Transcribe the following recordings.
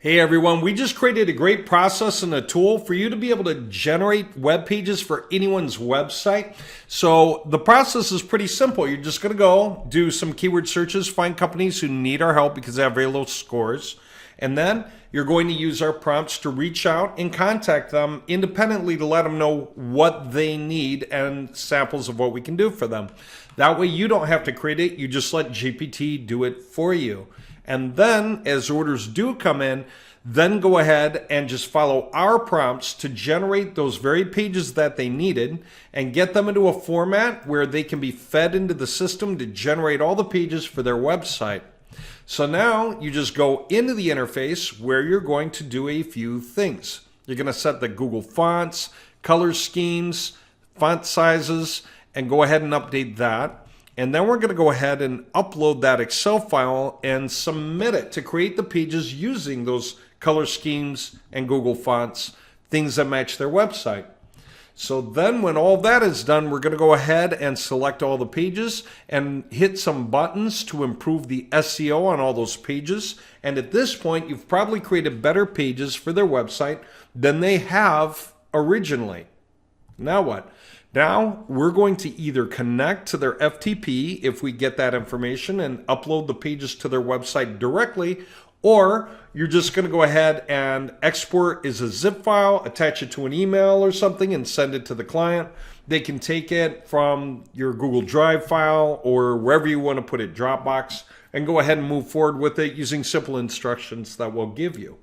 Hey everyone, we just created a great process and a tool for you to be able to generate web pages for anyone's website. So the process is pretty simple. You're just going to go do some keyword searches, find companies who need our help because they have very low scores. And then you're going to use our prompts to reach out and contact them independently to let them know what they need and samples of what we can do for them. That way you don't have to create it. You just let GPT do it for you. And then as orders do come in, then go ahead and just follow our prompts to generate those very pages that they needed and get them into a format where they can be fed into the system to generate all the pages for their website. So now you just go into the interface where you're going to do a few things. You're going to set the Google fonts, color schemes, font sizes, and go ahead and update that. And then we're going to go ahead and upload that Excel file and submit it to create the pages using those color schemes and Google fonts, things that match their website. So then when all that is done, we're going to go ahead and select all the pages and hit some buttons to improve the SEO on all those pages. And at this point, you've probably created better pages for their website than they have originally. Now what? Now we're going to either connect to their FTP if we get that information and upload the pages to their website directly, or you're just going to go ahead and export as a zip file, attach it to an email or something and send it to the client. They can take it from your Google Drive file or wherever you want to put it, Dropbox, and go ahead and move forward with it using simple instructions that we'll give you.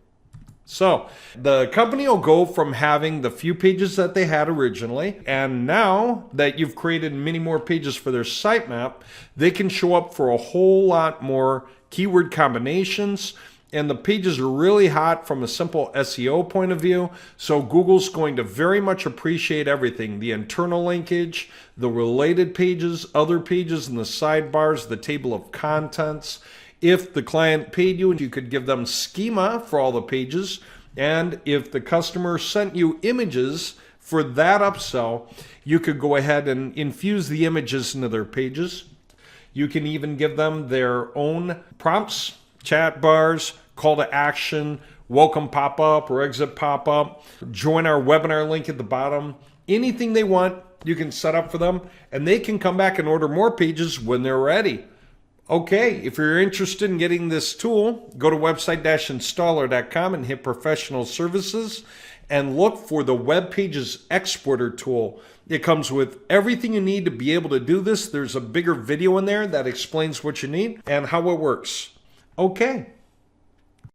So the company will go from having the few pages that they had originally, and now that you've created many more pages for their sitemap, they can show up for a whole lot more keyword combinations, and the pages are really hot from a simple SEO point of view. So Google's going to very much appreciate everything: the internal linkage, the related pages, other pages in the sidebars, the table of contents. If the client paid you, you could give them schema for all the pages. And if the customer sent you images for that upsell, you could go ahead and infuse the images into their pages. You can even give them their own prompts, chat bars, call to action, welcome pop-up or exit pop-up, join our webinar link at the bottom. Anything they want, you can set up for them, and they can come back and order more pages when they're ready. Okay, if you're interested in getting this tool, go to website-installer.com and hit Professional Services and look for the Webpages Exporter tool. It comes with everything you need to be able to do this. There's a bigger video in there that explains what you need and how it works. Okay.